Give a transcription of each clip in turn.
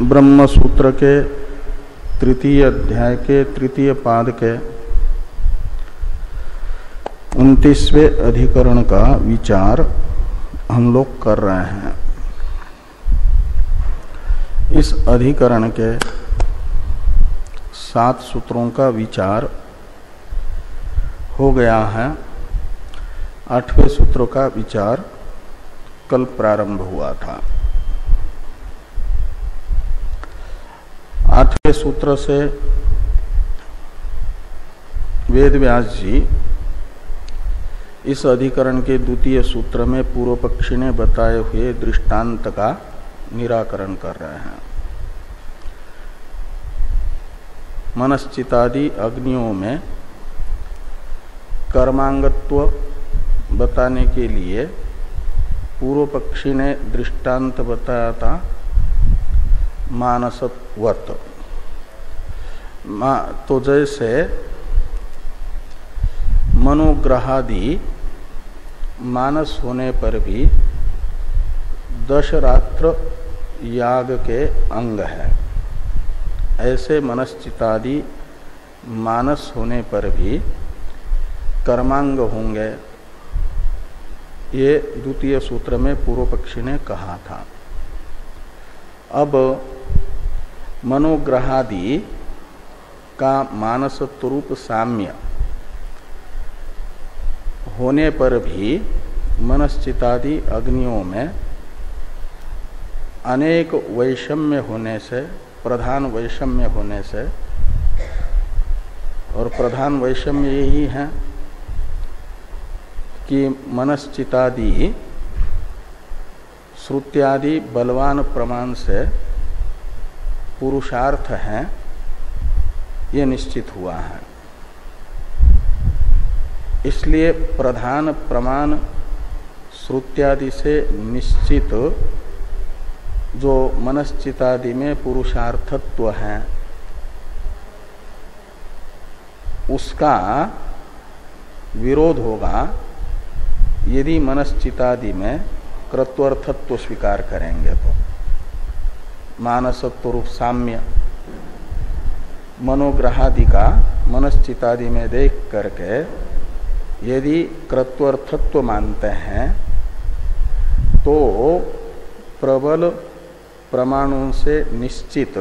ब्रह्म सूत्र के तृतीय अध्याय के तृतीय पाद के 29वें अधिकरण का विचार हम लोग कर रहे हैं। इस अधिकरण के 7 सूत्रों का विचार हो गया है। 8वें सूत्र का विचार कल प्रारंभ हुआ था। 8वें सूत्र से वेद व्यास जी इस अधिकरण के द्वितीय सूत्र में पूर्व पक्षी ने बताए हुए दृष्टांत का निराकरण कर रहे हैं। मनश्चितादि अग्नियों में कर्मांगत्व बताने के लिए पूर्व पक्षी ने दृष्टांत बताया था मानसवत। तो जैसे मनोग्रहादि मानस होने पर भी 10 रात्र याग के अंग है, ऐसे मनश्चितादि मानस होने पर भी कर्मांग होंगे। ये द्वितीय सूत्र में पूर्व पक्षी ने कहा था। अब मनोग्रहादि का मानसत्व रूप साम्य होने पर भी मनश्चितादि अग्नियों में अनेक वैषम्य होने से, प्रधान वैषम्य होने से, और प्रधान वैषम्य यही है कि मनश्चितादि श्रुत्यादि बलवान प्रमाण से पुरुषार्थ हैं, ये निश्चित हुआ है। इसलिए प्रधान प्रमाण श्रुत्यादि से निश्चित जो मनश्चितादि में पुरुषार्थत्व है, उसका विरोध होगा यदि मनश्चितादि में कृत्वर्थत्व स्वीकार करेंगे। तो मानसत्व रूप साम्य मनोग्रहादि का मनश्चितादि में देख करके यदि कृत्वर्थत्व मानते हैं तो प्रबल प्रमाणों से निश्चित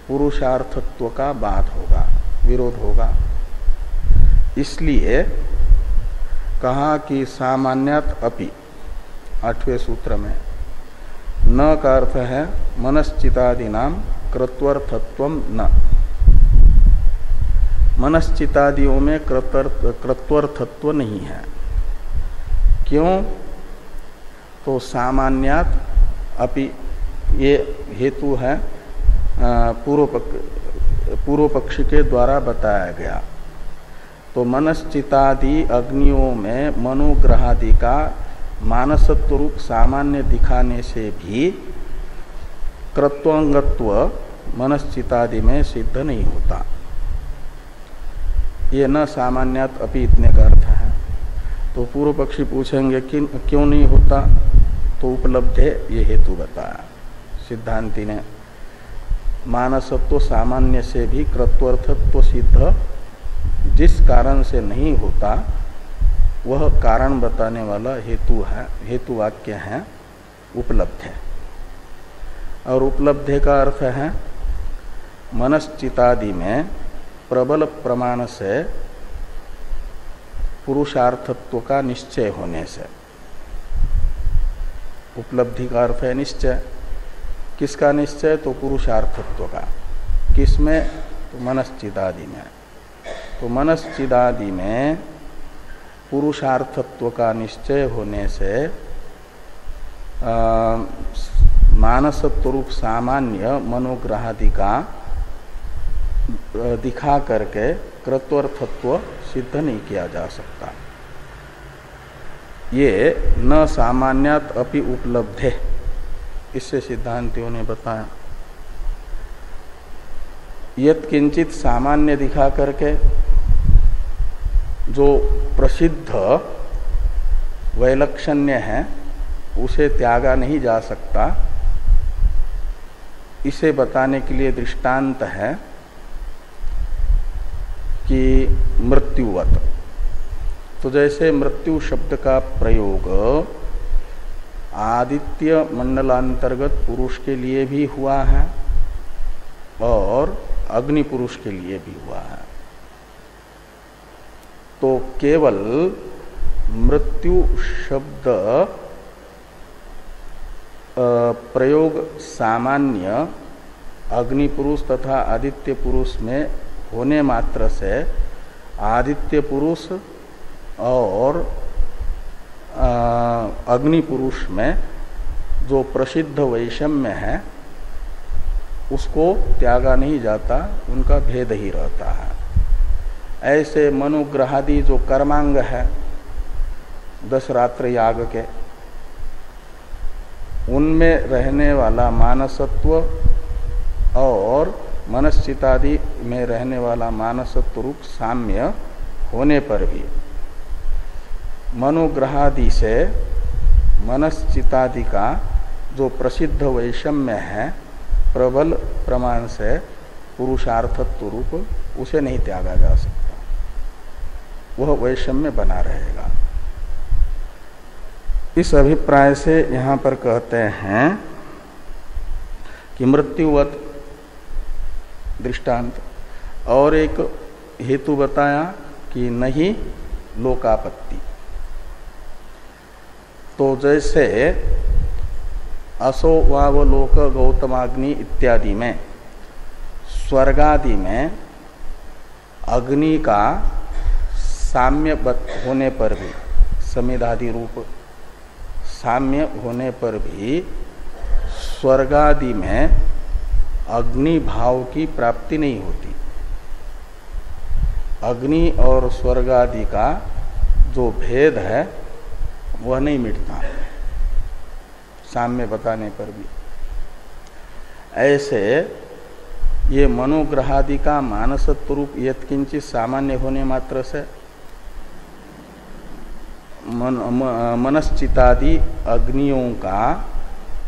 पुरुषार्थत्व का बात होगा, विरोध होगा। इसलिए कहा कि सामान्यात अपि 8वें सूत्र में न का अर्थ है मनश्चितादि नाम कृत्वर्थत्वम न। मनश्चितादियों में कृत्वर्थत्व नहीं है। क्यों? तो सामान्यात अपि ये हेतु है पूर्व पक्ष के द्वारा बताया गया। तो मनश्चितादि अग्नियों में मनोग्रहादि का मानसत्व रूप सामान्य दिखाने से भी कृत्वांगत्व मनश्चितादि में सिद्ध नहीं होता। ये न सामान्यात अपि इतने का अर्थ है। तो पूर्व पक्षी पूछेंगे कि क्यों नहीं होता? तो उपलब्ध है, ये हेतु बताया सिद्धांति ने। मानसत्व सामान्य से भी कृत्वर्थत्व सिद्ध जिस कारण से नहीं होता, वह कारण बताने वाला हेतु है, हेतु वाक्य है उपलब्ध है। और उपलब्ध का अर्थ है मनश्चितादि में प्रबल प्रमाण से पुरुषार्थत्व का निश्चय होने से। उपलब्धि का अर्थ है निश्चय। किसका निश्चय? तो पुरुषार्थत्व का। किसमें? तो मनश्चितादि में। तो मनश्चितादि में पुरुषार्थत्व का निश्चय होने से मानसत्व रूप सामान्य मनोग्रहादि का दिखा करके कृत्वर्थत्व सिद्ध नहीं किया जा सकता। ये न सामान्यात अपि उपलब्धे, इससे सिद्धांतियों ने बताया। यत् किंचित सामान्य दिखा करके जो प्रसिद्ध वैलक्षण्य है उसे त्यागा नहीं जा सकता, इसे बताने के लिए दृष्टांत है कि मृत्युवत। तो जैसे मृत्यु शब्द का प्रयोग आदित्य मंडलांतर्गत पुरुष के लिए भी हुआ है और अग्नि पुरुष के लिए भी हुआ है, तो केवल मृत्यु शब्द प्रयोग सामान्य अग्नि पुरुष तथा आदित्य पुरुष में होने मात्र से आदित्य पुरुष और अग्नि पुरुष में जो प्रसिद्ध वैषम्य है उसको त्यागा नहीं जाता, उनका भेद ही रहता है। ऐसे मनुग्रहादि जो कर्मांग है 10 रात्र याग के, उनमें रहने वाला मानसत्व और मनश्चितादि में रहने वाला मानसत्व रूप साम्य होने पर भी मनोग्रहादि से मनश्चितादि का जो प्रसिद्ध वैषम्य है प्रबल प्रमाण से पुरुषार्थत्व रूप उसे नहीं त्यागा जा सकता, वह वैषम्य बना रहेगा। इस अभिप्राय से यहाँ पर कहते हैं कि मृत्युवत दृष्टांत, और एक हेतु बताया कि नहीं लोकापत्ति। तो जैसे असो वावलोक गौतमाग्नि इत्यादि में स्वर्गादि में अग्नि का साम्य होने पर भी, समिधादि रूप साम्य होने पर भी स्वर्गादि में अग्नि भाव की प्राप्ति नहीं होती। अग्नि और स्वर्गादि का जो भेद है वह नहीं मिटता साम्य बताने पर भी। ऐसे ये मनोग्रहादि का मानसत्व रूप यत्किंचित सामान्य होने मात्र से मनश्चितादि अग्नियों का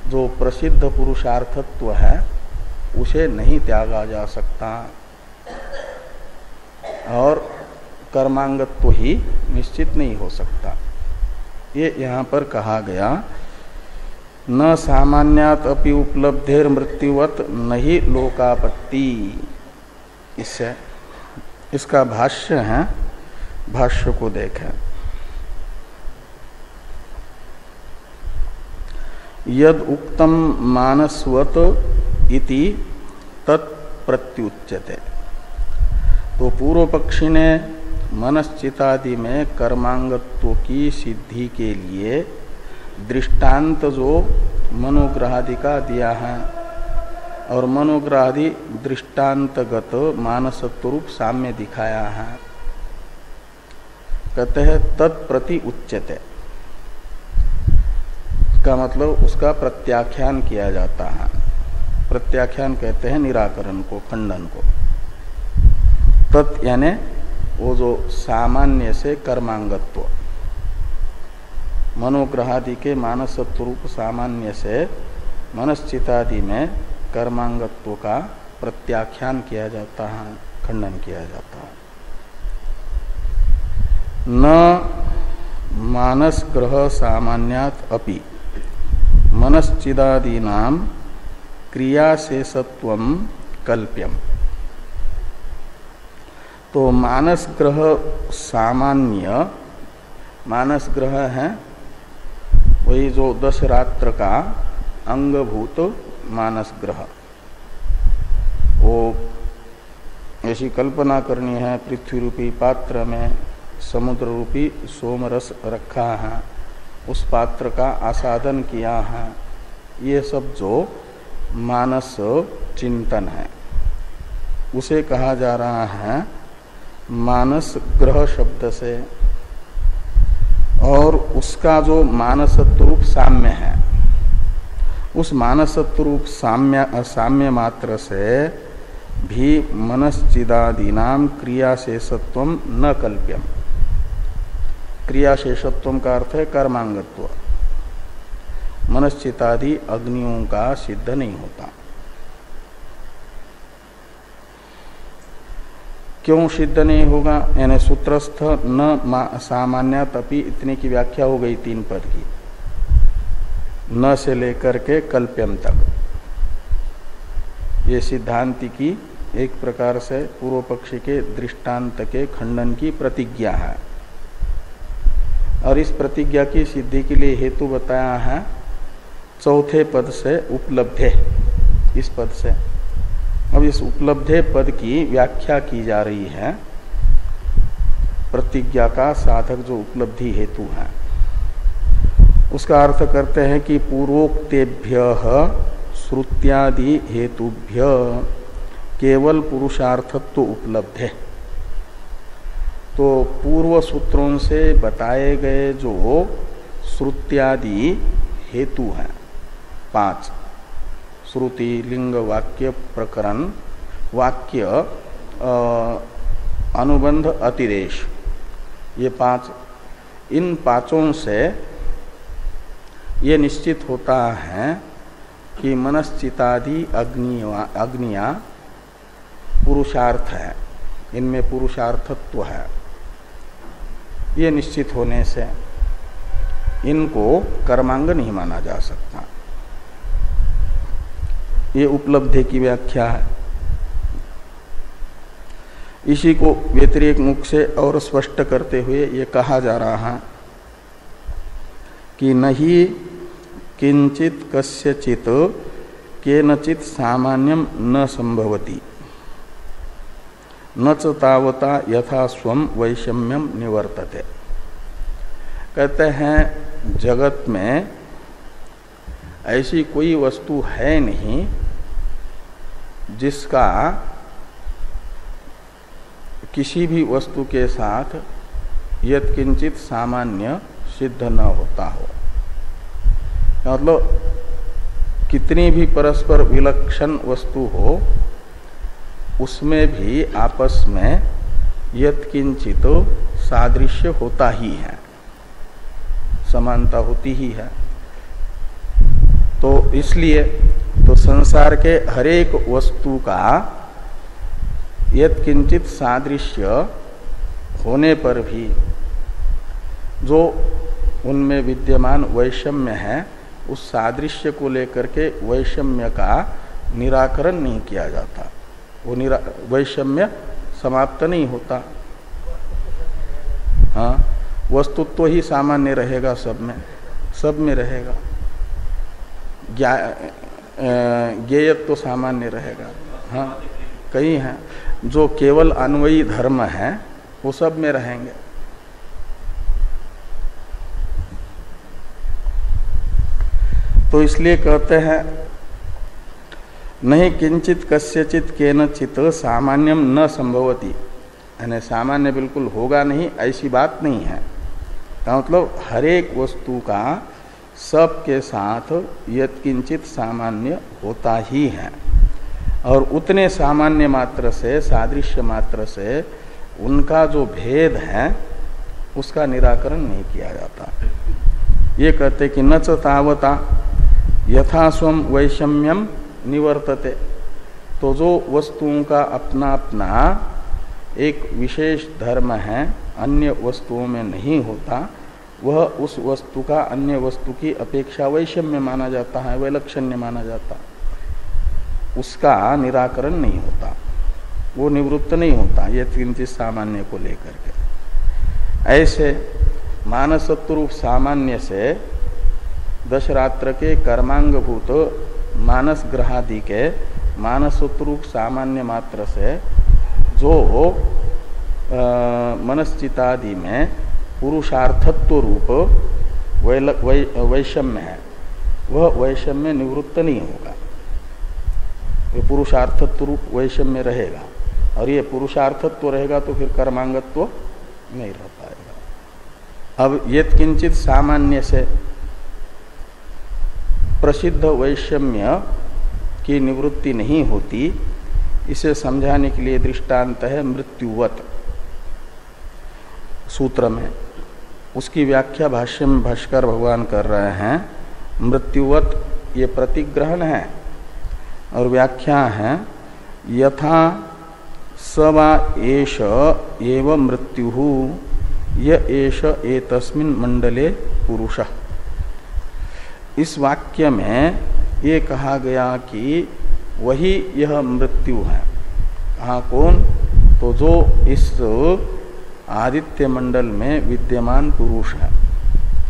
जो प्रसिद्ध पुरुषार्थत्व है उसे नहीं त्यागा जा सकता, और कर्मांगत्व ही निश्चित नहीं हो सकता। ये यहाँ पर कहा गया न सामान्यात अपि उपलब्धेर मृत्युवत नहीं लोकापत्ति। इससे इसका भाष्य है, भाष्य को देखें। यद उक्तम मानसवत इति तत्प्रत्युच्यते। तो पूर्व पक्षी ने मनश्चितादि में कर्मांगत्व की सिद्धि के लिए दृष्टांत जो मनोग्रहादि का दिया है, और मनोग्रहादि दृष्टांतगत मानसत्व रूप साम्य दिखाया है। कहते हैं तत्प्रति उच्यते, का मतलब उसका प्रत्याख्यान किया जाता है। प्रत्याख्यान कहते हैं निराकरण को, खंडन को। तत् यानी वो जो सामान्य से कर्मांगत्व, मनोग्रहादि के मानसत्व रूप सामान्य से मनश्चितादि में कर्मांगत्व का प्रत्याख्यान किया जाता है, खंडन किया जाता है। न मानस ग्रह सामान्यात अपि मनश्चिदादीनां क्रियाशेषत्वं कल्प्यम। तो मानस ग्रह सामान्य, मानस ग्रह है वही जो 10 रात्र का अंगभूत मानस ग्रह। वो ऐसी कल्पना करनी है, पृथ्वी रूपी पात्र में समुद्र रूपी सोमरस रखा है, उस पात्र का आसादन किया है, ये सब जो मानस चिंतन है उसे कहा जा रहा है मानस ग्रह शब्द से। और उसका जो मानसत्व रूप साम्य है, उस मानसत्व रूप साम्य मात्र से भी मनश्चिदादीनां क्रियाशेषत्वं न कल्प्यम। क्रियाशेषत्वं का अर्थ है कर्मांगत्व। मनश्चितादि अग्नियों का सिद्ध नहीं होता, क्यों सिद्ध नहीं होगा? यानी सूत्रस्थ न सामान्यात अपि इतने की व्याख्या हो गई 3 पद की, न से लेकर के कल्प्यम तक। ये सिद्धांति की एक प्रकार से पूर्व पक्षी के दृष्टांत के खंडन की प्रतिज्ञा है। और इस प्रतिज्ञा की सिद्धि के लिए हेतु बताया है चौथे पद से उपलब्धे, इस पद से। अब इस उपलब्धे पद की व्याख्या की जा रही है। प्रतिज्ञा का साधक जो उपलब्धि हेतु है उसका अर्थ करते हैं कि पूर्वोक्तेभ्यः श्रुत्यादि हेतुभ्य केवल पुरुषार्थत्व उपलब्धे। तो पूर्व सूत्रों से बताए गए जो श्रुत्यादि हेतु हैं 5, श्रुति, लिंग, वाक्य, प्रकरण, वाक्य, अनुबंध, अतिरेश, ये 5, इन 5 से ये निश्चित होता है कि मनश्चितादि अग्नियां पुरुषार्थ है, इनमें पुरुषार्थत्व है। ये निश्चित होने से इनको कर्मांग नहीं माना जा सकता। ये उपलब्धि की व्याख्या है। इसी को व्यतिरेक मुख से और स्पष्ट करते हुए ये कहा जा रहा है कि नहीं किंचित कस्यचित केनचित सामान्यम न संभवति न च तावता यथा स्वम वैषम्यम निवर्तते। कहते हैं जगत में ऐसी कोई वस्तु है नहीं जिसका किसी भी वस्तु के साथ यत्किंचित सामान्य सिद्ध न होता हो। मतलब कितनी भी परस्पर विलक्षण वस्तु हो उसमें भी आपस में यत्किंचित सादृश्य होता ही है, समानता होती ही है। तो इसलिए तो संसार के हरेक वस्तु का यत्किंचित सादृश्य होने पर भी जो उनमें विद्यमान वैषम्य है उस सादृश्य को लेकर के वैषम्य का निराकरण नहीं किया जाता। वो वैषम्य समाप्त नहीं होता। हाँ, वस्तुत्व ही सामान्य रहेगा, सब में रहेगा। ज्ञेयत्व तो सामान्य रहेगा। हाँ, कई हैं जो केवल अन्वयी धर्म है वो सब में रहेंगे। तो इसलिए कहते हैं नहीं किंचित कस्यचित केनचित सामान्यम न संभवति, यानी सामान्य बिल्कुल होगा नहीं ऐसी बात नहीं है। का मतलब हरेक वस्तु का सबके साथ यत्किंचित सामान्य होता ही है और उतने सामान्य मात्र से, सादृश्य मात्र से उनका जो भेद है उसका निराकरण नहीं किया जाता। ये कहते कि न च तावता यथा स्वम वैषम्यम निवर्तते। तो जो वस्तुओं का अपना अपना एक विशेष धर्म है, अन्य वस्तुओं में नहीं होता, वह उस वस्तु का अन्य वस्तु की अपेक्षा वैषम्य माना जाता है, वैलक्षण्य माना जाता। उसका निराकरण नहीं होता, वो निवृत्त नहीं होता ये किंचित सामान्य को लेकर के। ऐसे मानसत्व रूप सामान्य से दशरात्र के कर्मांगभूत मानस ग्रहादि के मानसत्व रूप सामान्य मात्र से जो मनश्चितादि में पुरुषार्थत्व रूप वैषम्य है वह वैषम्य निवृत्त नहीं होगा। ये पुरुषार्थत्व रूप वैषम्य रहेगा और ये पुरुषार्थत्व रहेगा तो फिर कर्मांगत्व नहीं रह पाएगा। अब यत्किंचित सामान्य से प्रसिद्ध वैषम्य की निवृत्ति नहीं होती, इसे समझाने के लिए दृष्टांत है मृत्युवत सूत्र में। उसकी व्याख्या भाष्य में भाष्कर भगवान कर रहे हैं। मृत्युवत ये प्रतिग्रहण है और व्याख्या है यथा स वा एष एव मृत्युः य एष एतस्मिन् मंडले पुरुषः। इस वाक्य में ये कहा गया कि वही यह मृत्यु है। कहाँ कौन? तो जो इस आदित्य मंडल में विद्यमान पुरुष है।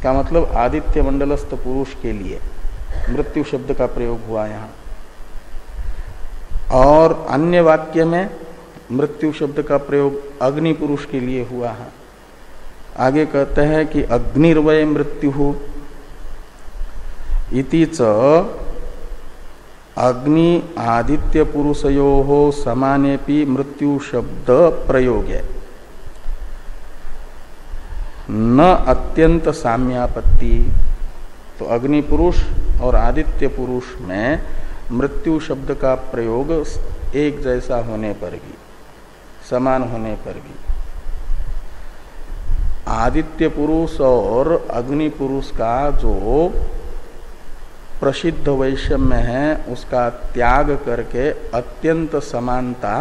क्या मतलब? आदित्य मंडलस्थ पुरुष के लिए मृत्यु शब्द का प्रयोग हुआ यहाँ। और अन्य वाक्य में मृत्यु शब्द का प्रयोग अग्नि पुरुष के लिए हुआ है। आगे कहते हैं कि अग्निर्वय मृत्यु इति च अग्नि आदित्य पुरुषयोः समानेपि मृत्यु शब्द प्रयोगे न अत्यंत साम्यापत्ति। तो अग्नि पुरुष और आदित्य पुरुष में मृत्यु शब्द का प्रयोग एक जैसा होने पर भी, समान होने पर भी, आदित्य पुरुष और अग्नि पुरुष का जो प्रसिद्ध वैषम्य है उसका त्याग करके अत्यंत समानता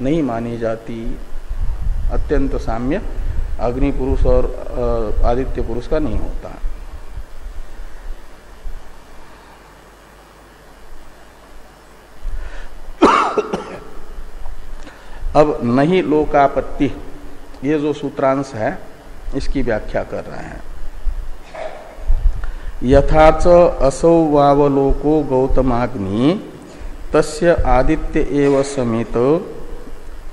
नहीं मानी जाती। अत्यंत साम्य अग्नि पुरुष और आदित्य पुरुष का नहीं होता। अब नहीं लोकापत्ति, ये जो सूत्रांश है इसकी व्याख्या कर रहे हैं। यथाच असौ वावलोको गौतमाग्नि तस्य आदित्य एव समित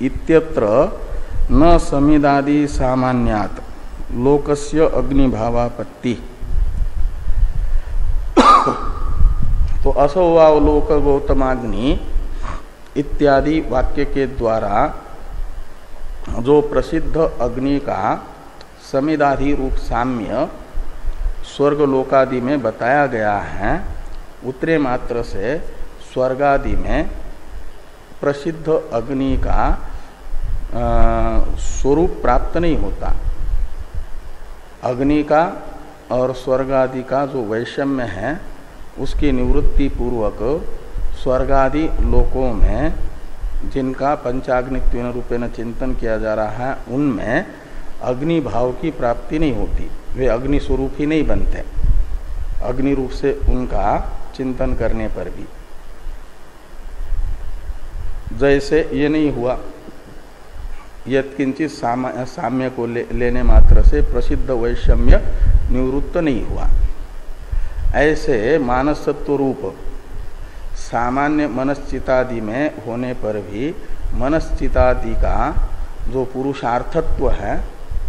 इत्यत्र न समिदादि सामान्यात् लोकस्य अग्निभावापत्ति। तो असौ वावलोक गौतमाग्नि इत्यादि वाक्य के द्वारा जो प्रसिद्ध अग्नि का समिदाधि रूप साम्य स्वर्ग लोकादि में बताया गया है, उतरे मात्र से स्वर्गादि में प्रसिद्ध अग्नि का स्वरूप प्राप्त नहीं होता। अग्नि का और स्वर्गादि का जो वैषम्य है उसकी निवृत्ति पूर्वक स्वर्गादि लोकों में जिनका पंचाग्नित्वेन रूपेण चिंतन किया जा रहा है उनमें अग्नि भाव की प्राप्ति नहीं होती। वे अग्नि स्वरूप ही नहीं बनते अग्नि रूप से उनका चिंतन करने पर भी। जैसे ये नहीं हुआ यत्किंचित साम्य को लेने मात्र से प्रसिद्ध वैषम्य निवृत्त नहीं हुआ, ऐसे मानसत्व रूप सामान्य मनश्चितादि में होने पर भी मनश्चितादि का जो पुरुषार्थत्व है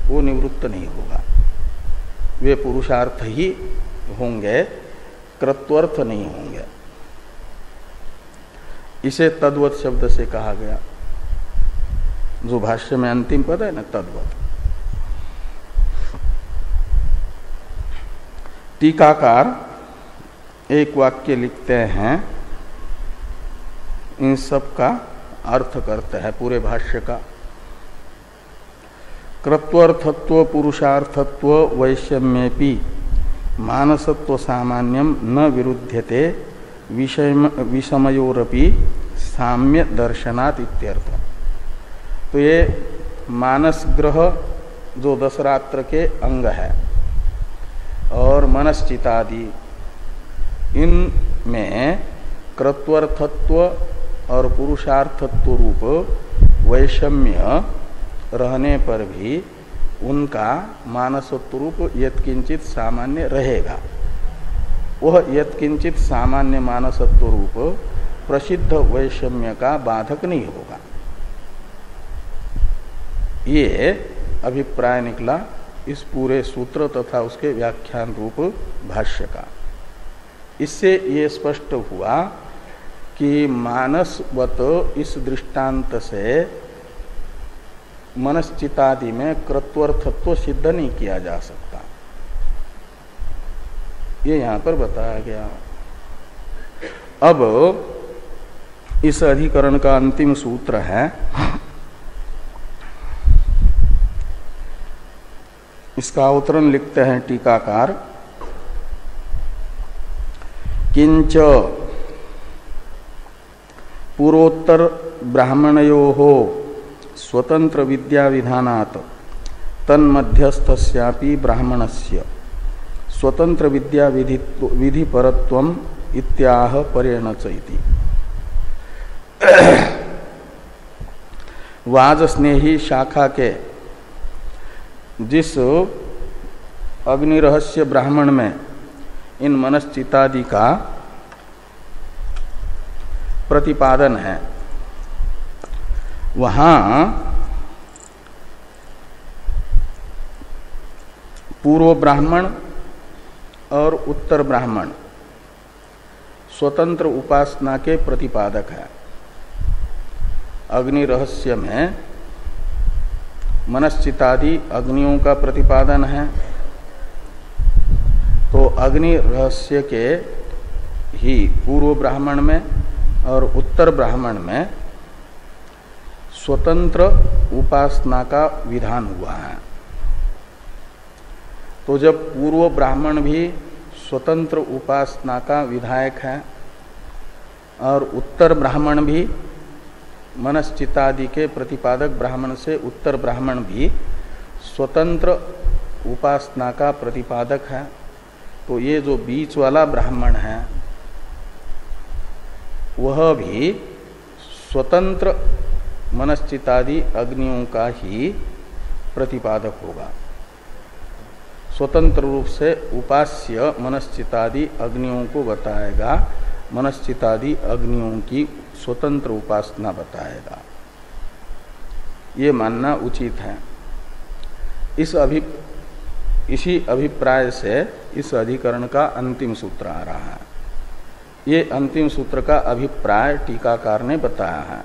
वो निवृत्त नहीं होगा। वे पुरुषार्थ ही होंगे, कृत्वर्थ नहीं होंगे। इसे तद्वत शब्द से कहा गया, जो भाष्य में अंतिम पद है ना, तद्वत। टीकाकार एक वाक्य लिखते हैं, इन सब का अर्थ करते हैं पूरे भाष्य का। कृत्वर्थत्व पुरुषार्थत्व वैषम्येपि मानसत्व सामान्यम न विरुध्यते विषमयोरपि साम्य दर्शनात् इत्यर्थ। तो ये मानस ग्रह जो दशरात्र के अंग है और मनश्चितादि, इनमें कृत्वर्थत्व और पुरुषार्थत्व रूप वैषम्य रहने पर भी उनका मानसत्व रूप यत्किंचित सामान्य रहेगा। वह यत्किंचित सामान्य मानसत्व रूप प्रसिद्ध वैषम्य का बाधक नहीं होगा। ये अभिप्राय निकला इस पूरे सूत्र तथा उसके व्याख्यान रूप भाष्य का। इससे ये स्पष्ट हुआ कि मानसवत इस दृष्टांत से मनश्चितादि में कृत्वर्थत्व सिद्ध नहीं किया जा सकता। ये यहां पर बताया गया। अब इस अधिकरण का अंतिम सूत्र है, इसका अवतरण लिखते हैं टीकाकार। किंच पूर्वोत्तर ब्राह्मणयोः स्वतंत्र विद्या विधानात् तन्मध्यस्थस्यापि ब्राह्मणस्य स्वतंत्र विद्या विधि परत्वम इत्याह परेणच इति। वाजस्नेही शाखा के जिस अग्नि रहस्य ब्राह्मण में इन मनश्चितादि का प्रतिपादन है, वहां पूर्व ब्राह्मण और उत्तर ब्राह्मण स्वतंत्र उपासना के प्रतिपादक है। अग्नि रहस्य में मनश्चितादि अग्नियों का प्रतिपादन है, तो अग्नि रहस्य के ही पूर्व ब्राह्मण में और उत्तर ब्राह्मण में स्वतंत्र उपासना का विधान हुआ है। तो जब पूर्व ब्राह्मण भी स्वतंत्र उपासना का विधायक है और उत्तर ब्राह्मण भी मनश्चितादि के प्रतिपादक ब्राह्मण से उत्तर ब्राह्मण भी स्वतंत्र उपासना का प्रतिपादक है, तो ये जो बीच वाला ब्राह्मण है वह भी स्वतंत्र मनश्चितादि अग्नियों का ही प्रतिपादक होगा। स्वतंत्र रूप से उपास्य मनश्चितादि अग्नियों को बताएगा, मनश्चितादि अग्नियों की स्वतंत्र उपासना बताएगा। ये मानना उचित है। इसी अभिप्राय से इस अधिकरण का अंतिम सूत्र आ रहा है। ये अंतिम सूत्र का अभिप्राय टीकाकार ने बताया है।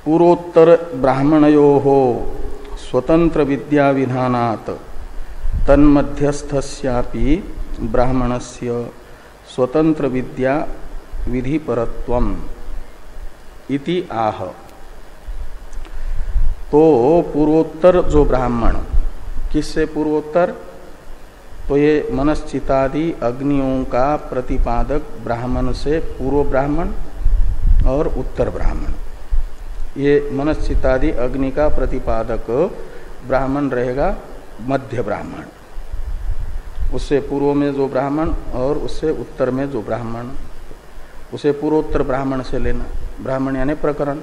पूर्वोत्तर ब्राह्मणयोः स्वतंत्र विद्या विधानात् तन्मध्यस्थस्यापि ब्राह्मणस्य स्वतंत्र विद्या विधि परत्वम इति आह। तो पूर्वोत्तर जो ब्राह्मण, किससे पूर्वोत्तर? तो ये मनश्चितादि अग्नियों का प्रतिपादक ब्राह्मण से पूर्व ब्राह्मण और उत्तर ब्राह्मण। ये मनश्चितादि अग्नि का प्रतिपादक ब्राह्मण रहेगा मध्य ब्राह्मण, उससे पूर्व में जो ब्राह्मण और उससे उत्तर में जो ब्राह्मण, उसे पूर्वोत्तर ब्राह्मण से लेना। ब्राह्मण यानी प्रकरण।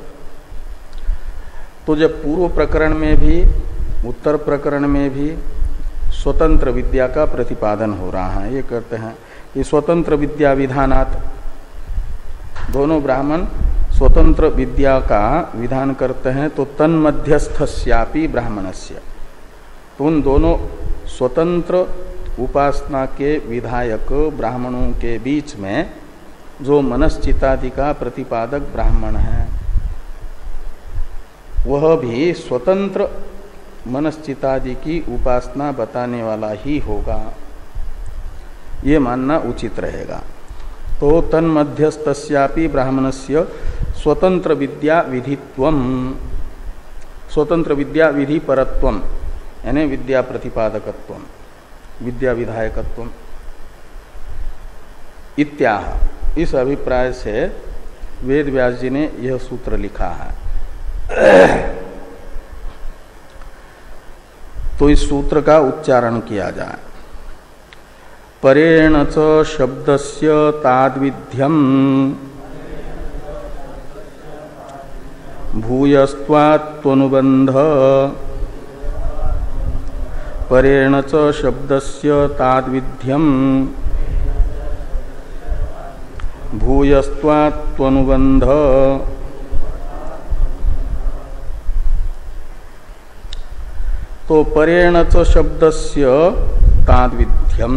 तो जब पूर्व प्रकरण में भी उत्तर प्रकरण में भी स्वतंत्र विद्या का प्रतिपादन हो रहा है, ये कहते हैं कि स्वतंत्र विद्या विधानात्, दोनों ब्राह्मण स्वतंत्र विद्या का विधान करते हैं, तो तन्मध्यस्थस्यापि ब्राह्मणस्य, तो उन दोनों स्वतंत्र उपासना के विधायक ब्राह्मणों के बीच में जो मनश्चितादि का प्रतिपादक ब्राह्मण है वह भी स्वतंत्र मनश्चितादि की उपासना बताने वाला ही होगा, ये मानना उचित रहेगा। तो तन्मध्यस्थस्यापि ब्राह्मणस्य स्वतंत्र विद्या विधित्वम, स्वतंत्र विद्या विधि परत्वम यानी विद्या प्रतिपादकत्वम, विद्या विधायकत्वम इत्याह, इस अभिप्राय से वेद व्यास जी ने यह सूत्र लिखा है। तो इस सूत्र का उच्चारण किया जाए। परेण च शब्दस्य ताद्विध्यम भूयस्त्वात्वनुबंध, परेण च शब्दस्य ताद्विध्यम भूयस्त्वात्वनुबंध। तो परेण च शब्दस्य ताद्विध्यम,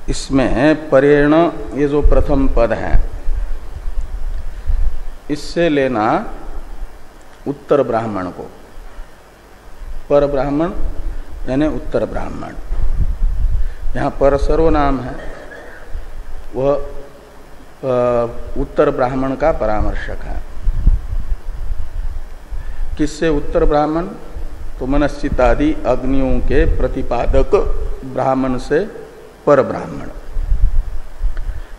इसमें परेण ये जो प्रथम पद है इससे लेना उत्तर ब्राह्मण को, पर ब्राह्मण यानी उत्तर ब्राह्मण। यहाँ पर सर्वनाम है, वह उत्तर ब्राह्मण का परामर्शक है। किससे उत्तर ब्राह्मण? तो मनश्चितादि अग्नियों के प्रतिपादक ब्राह्मण से पर ब्राह्मण।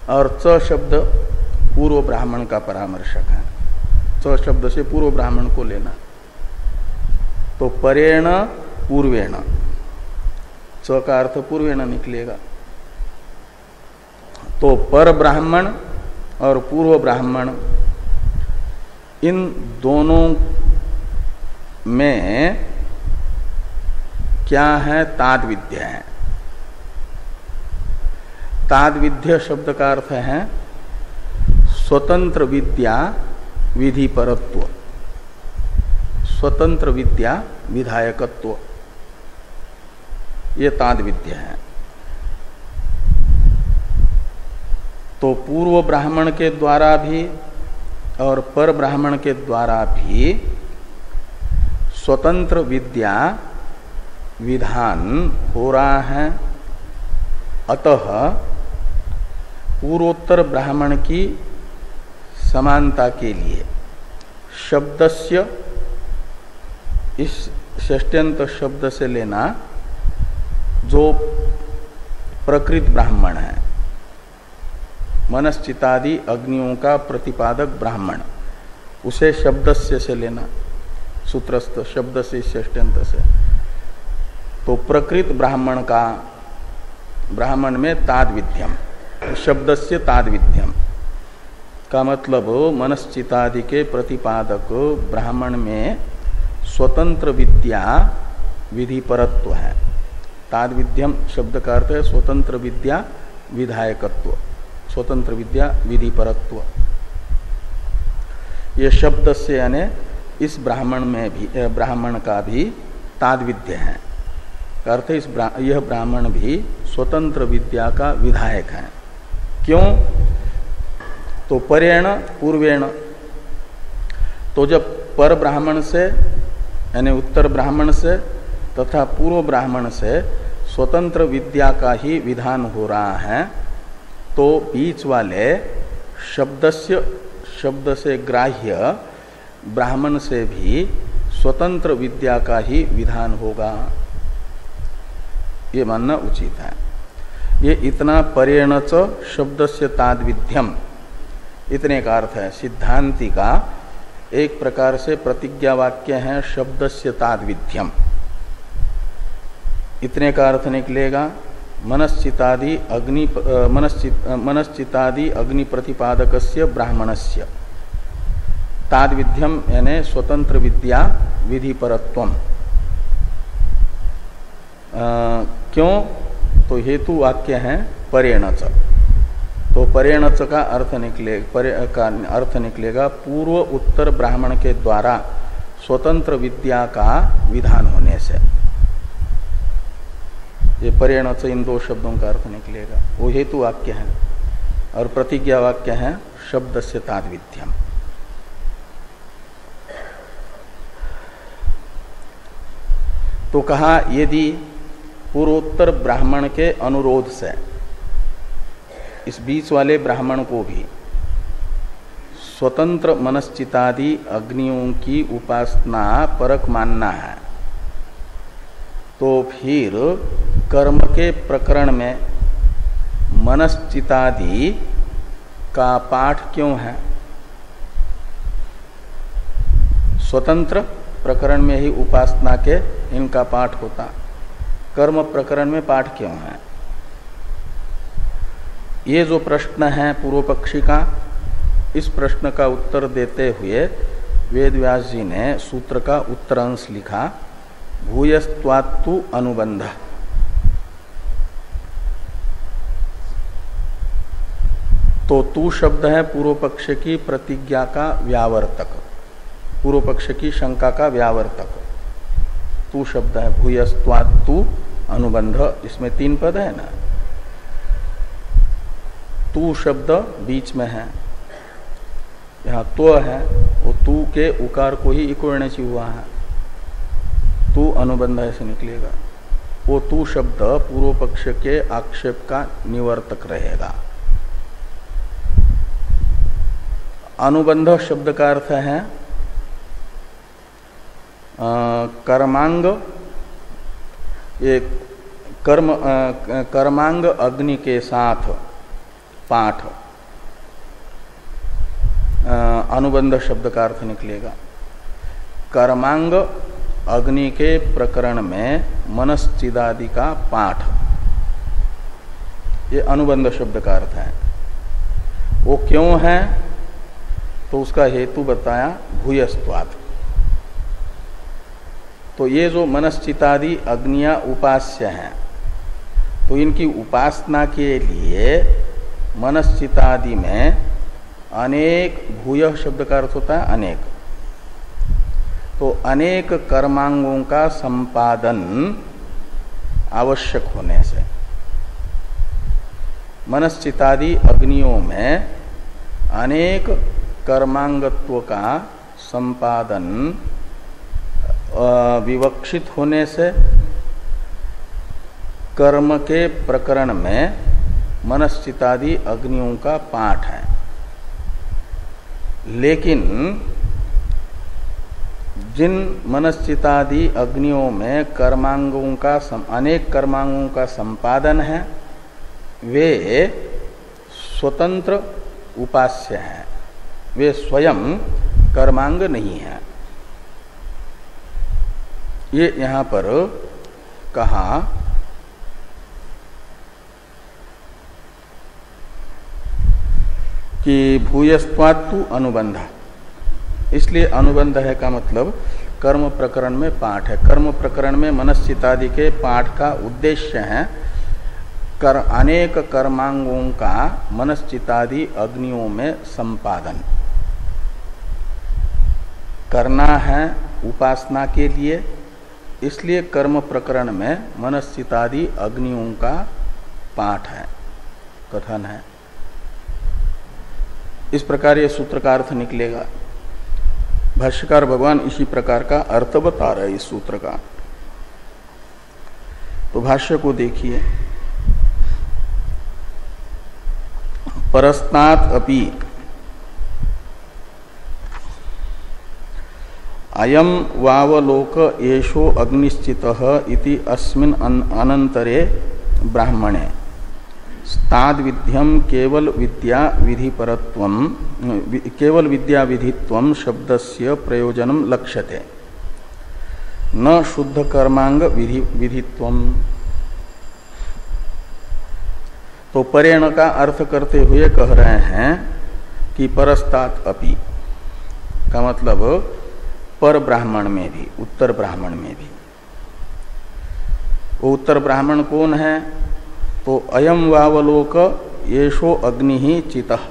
और च शब्द पूर्व ब्राह्मण का परामर्शक है। च शब्द से पूर्व ब्राह्मण को लेना। तो परेण पूर्वेण, च का अर्थ पूर्वेण निकलेगा। तो पर ब्राह्मण और पूर्व ब्राह्मण इन दोनों में क्या है? ताद्विध्य है। ताद्विध्य शब्द का अर्थ है स्वतंत्र विद्या विधि परत्व, स्वतंत्र विद्या विधायकत्व, ये ताद्विध्य है। तो पूर्व ब्राह्मण के द्वारा भी और पर ब्राह्मण के द्वारा भी स्वतंत्र विद्या विधान हो रहा है। अतः पूर्वोत्तर ब्राह्मण की समानता के लिए शब्दस्य, इस षष्ट्यंत शब्द से लेना जो प्रकृत ब्राह्मण है, मनश्चितादि अग्नियों का प्रतिपादक ब्राह्मण, उसे शब्दस्य से लेना, सूत्रस्थ शब्द से, षष्ट्यंत से। तो प्रकृत ब्राह्मण का, ब्राह्मण में ताद्विध्यम, शब्दस्य ताद्विध्यम का मतलब मनश्चितादि के प्रतिपादक ब्राह्मण में स्वतंत्र विद्या विधि परत्व है। ताद्विध्यम शब्द का अर्थ है स्वतंत्र विद्या विधायकत्व, स्वतंत्र विद्या विधि परत्व। ये शब्द से यानी इस ब्राह्मण में भी, ब्राह्मण का भी ताद्विध्य है। अर्थ यह ब्राह्मण भी स्वतंत्र विद्या का विधायक है। क्यों? तो परेण पूर्वेण, तो जब पर ब्राह्मण से यानी उत्तर ब्राह्मण से तथा पूर्व ब्राह्मण से स्वतंत्र विद्या का ही विधान हो रहा है, तो बीच वाले शब्दस्य, शब्द से ग्राह्य ब्राह्मण से भी स्वतंत्र विद्या का ही विधान होगा, ये मानना उचित है। ये इतना परेण च शब्दस्य ताद्विध्यम, इतने का अर्थ है। सिद्धांति का एक प्रकार से प्रतिज्ञा वाक्य है शब्दस्य ताद्विध्यम, इतने का अर्थ निकलेगा मनश्चितादि अग्नि, मनश्चितादि अग्नि प्रतिपादकस्य ब्राह्मणस्य ताद्विध्यम यानी स्वतंत्र विद्या विधि परत्वम। क्यों? तो हेतु वाक्य है परेणच, तो परेणच का अर्थ निकलेगा पूर्व उत्तर ब्राह्मण के द्वारा स्वतंत्र विद्या का विधान होने से। ये परेणच इन दो शब्दों का अर्थ निकलेगा, वो हेतु वाक्य है। और प्रतिज्ञा वाक्य है शब्दस्य ताद्विध्यम। तो कहा यदि पूर्वोत्तर ब्राह्मण के अनुरोध से इस बीच वाले ब्राह्मण को भी स्वतंत्र मनश्चितादि अग्नियों की उपासना परक मानना है, तो फिर कर्म के प्रकरण में मनश्चितादि का पाठ क्यों है? स्वतंत्र प्रकरण में ही उपासना के इनका पाठ होता, कर्म प्रकरण में पाठ क्यों है? ये जो प्रश्न है पूर्व पक्षी का, इस प्रश्न का उत्तर देते हुए वेद व्यास जी ने सूत्र का उत्तरांश लिखा भूयस्त्वात्तु अनुबंध। तो तू शब्द है पूर्व पक्ष की प्रतिज्ञा का व्यावर्तक, पूर्व पक्ष की शंका का व्यावर्तक। तू शब्द है भूयस्त्वात्तु अनुबंध, इसमें 3 पद है ना। तू शब्द बीच में है, यहाँ तो है, वो तू के उकार को ही इकोणच हुआ है, तू अनुबंध ऐसे निकलेगा। वो तू शब्द पूर्व पक्ष के आक्षेप का निवर्तक रहेगा। अनुबंध शब्द का अर्थ है कर्मांग, ये कर्मांग अग्नि के साथ पाठ, अनुबंध शब्द का अर्थ निकलेगा। कर्मांग अग्नि के प्रकरण में मनश्चिदादि का पाठ, ये अनुबंध शब्द का अर्थ है। वो क्यों है तो उसका हेतु बताया भूयस्त्वात्। तो ये जो मनश्चितादि अग्नियां उपास्य हैं, तो इनकी उपासना के लिए मनश्चितादि में अनेक, भूय शब्द का अर्थ होता है अनेक, तो अनेक कर्मांगों का संपादन आवश्यक होने से मनश्चितादि अग्नियों में अनेक कर्मांगत्व का संपादन विवक्षित होने से कर्म के प्रकरण में मनश्चितादि अग्नियों का पाठ है। लेकिन जिन मनश्चितादि अग्नियों में कर्मांगों का अनेक कर्मांगों का संपादन है, वे स्वतंत्र उपास्य हैं, वे स्वयं कर्मांग नहीं है। ये यहां पर कहा कि भूयस्त्वात्तु अनुबंध, इसलिए अनुबंध है का मतलब कर्म प्रकरण में पाठ है। कर्म प्रकरण में मनश्चितादि के पाठ का उद्देश्य है अनेक कर्मांगों का मनश्चितादि अग्नियों में संपादन करना है उपासना के लिए। इसलिए कर्म प्रकरण में मनश्चितादि अग्नियों का पाठ है, कथन है। इस प्रकार ये सूत्र का अर्थ निकलेगा। भाष्यकार भगवान इसी प्रकार का अर्थ बता रहे इस सूत्र का। तो भाष्य को देखिए, परस्तात् अपि अयम वावलोक येषो अग्निश्चितः इति अस्मिन् अनंतरे ब्राह्मणे स्ताद् विध्यम केवल विद्या विधित्वं शब्दस्य प्रयोजनं लक्ष्यते न शुद्ध कर्मांग विधित्वम्। तो परेण का अर्थ करते हुए कह रहे हैं कि परस्तात् अपि का मतलब पर ब्राह्मण में भी, उत्तर ब्राह्मण में भी। वो उत्तर ब्राह्मण कौन है? तो अयम वावलोक येषो अग्नि ही चितः,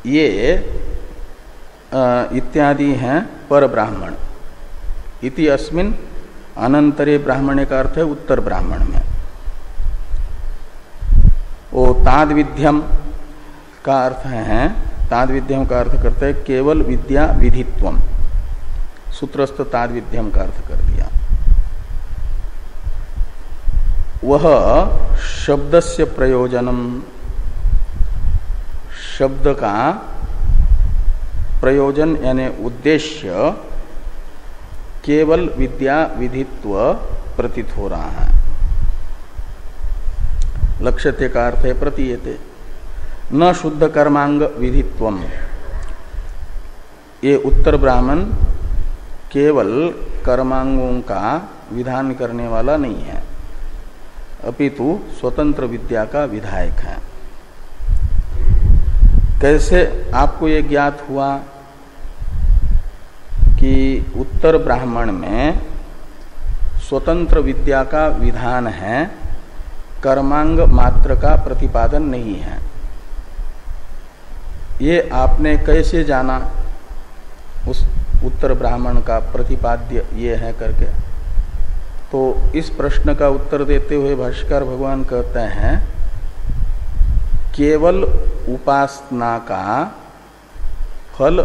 ये इत्यादि हैं पर ब्राह्मण। इति अस्मिन् अनंतरे ब्राह्मणे का अर्थ है उत्तर ब्राह्मण में। वो ताद विध्यम का अर्थ है, ताद विध्यम का अर्थ करते हैं केवल विद्या विधित्वम। सूत्रस्थ ताद विध्यम का अर्थ कर दिया। वह शब्दस्य प्रयोजनम, शब्द का प्रयोजन यानी उद्देश्य केवल विद्या विधित्व प्रतीत हो रहा है। लक्ष्यते का अर्थ है प्रतीयते। न शुद्ध कर्मांग विधित्वम, ये उत्तर ब्राह्मण केवल कर्मांगों का विधान करने वाला नहीं है, अपितु स्वतंत्र विद्या का विधायक है। कैसे आपको ये ज्ञात हुआ कि उत्तर ब्राह्मण में स्वतंत्र विद्या का विधान है, कर्मांग मात्र का प्रतिपादन नहीं है? ये आपने कैसे जाना उस उत्तर ब्राह्मण का प्रतिपाद्य ये है करके? तो इस प्रश्न का उत्तर देते हुए भाष्यकार भगवान कहते हैं केवल उपासना का फल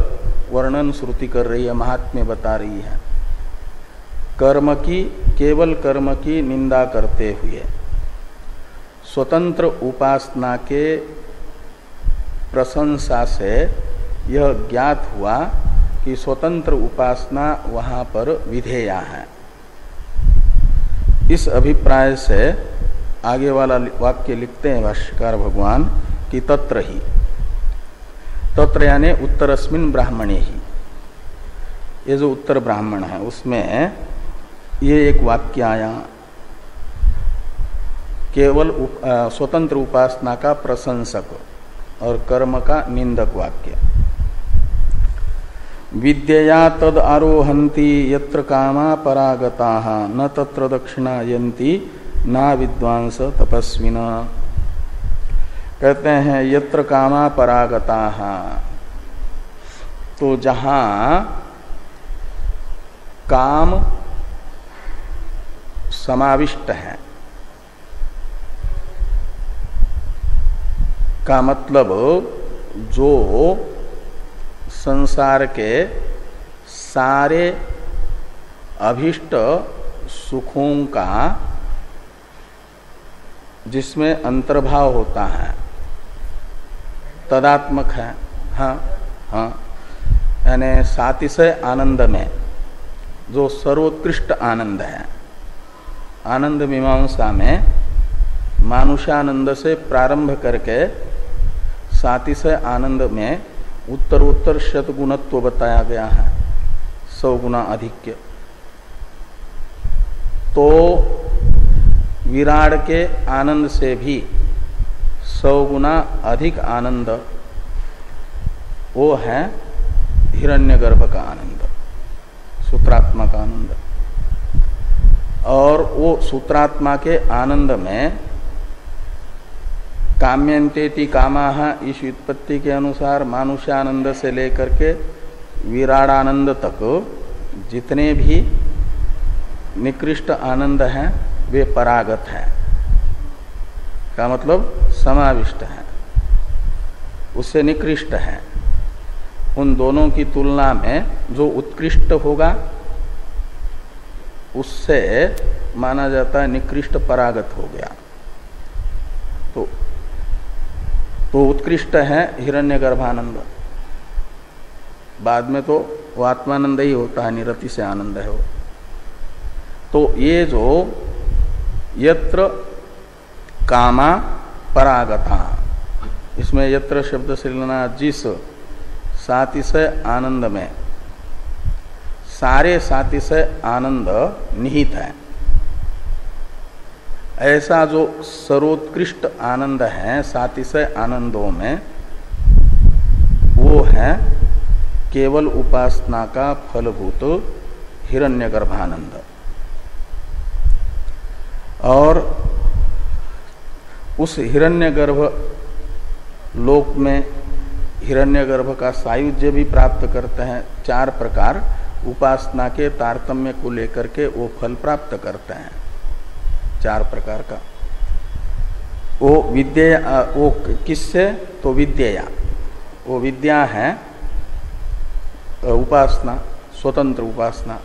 वर्णन श्रुति कर रही है, महात्म्य बता रही है। कर्म की, केवल कर्म की निंदा करते हुए स्वतंत्र उपासना के प्रशंसा से यह ज्ञात हुआ कि स्वतंत्र उपासना वहां पर विधेया है। इस अभिप्राय से आगे वाला वाक्य लिखते हैं भाष्यकार भगवान कि तत्र ही, तत्र यानी उत्तरस्मिन् ब्राह्मणे ही, ये जो उत्तर ब्राह्मण है उसमें ये एक वाक्य आया, केवल स्वतंत्र उपासना का प्रशंसक और कर्म का निंदक वाक्य। विद्यया तद आरोहन्ति यत्र कामा परागताः न तत्र दक्षिणायन्ति ना विद्वांस तपस्विना। कहते हैं यत्र कामा परागताः, तो जहां काम समाविष्ट है, का मतलब जो संसार के सारे अभीष्ट सुखों का जिसमें अंतर्भाव होता है तदात्मक है। हाँ हाँ, यानी सातिशय आनंद में जो सर्वोत्कृष्ट आनंद है, आनंद मीमांसा में मानुषानंद से प्रारंभ करके सातिशय आनंद में उत्तरोत्तर शतगुणत्व बताया गया है, 100 गुना अधिक्य। तो विराट के आनंद से भी 100 गुना अधिक आनंद वो है हिरण्यगर्भ का आनंद, सूत्रात्मा का आनंद। और वो सूत्रात्मा के आनंद में काम्यन्तेति कामाः इस व्युत्पत्ति के अनुसार मानुष्यानंद से लेकर के विराडानंद तक जितने भी निकृष्ट आनंद हैं वे परागत हैं, का मतलब समाविष्ट है, उससे निकृष्ट है। उन दोनों की तुलना में जो उत्कृष्ट होगा उससे माना जाता है निकृष्ट परागत हो गया। तो उत्कृष्ट है हिरण्यगर्भानंद, बाद में तो वो आत्मानंद ही होता है, निरति से आनंद है वो। तो ये जो यत्र कामा परागता, इसमें यत्र शब्द से लेना जिस सातिशय आनंद में सारे सातिशय आनंद निहित है, ऐसा जो सर्वोत्कृष्ट आनंद है सातिशय आनंदों में, वो है केवल उपासना का फलभूत हिरण्यगर्भानंद। और उस हिरण्यगर्भ लोक में हिरण्यगर्भ का सायुज्य भी प्राप्त करते हैं। 4 प्रकार उपासना के तारतम्य को लेकर के वो फल प्राप्त करते हैं, 4 प्रकार का। वो विद्या, वो किससे? तो विद्या, वो विद्या है उपासना, स्वतंत्र उपासना।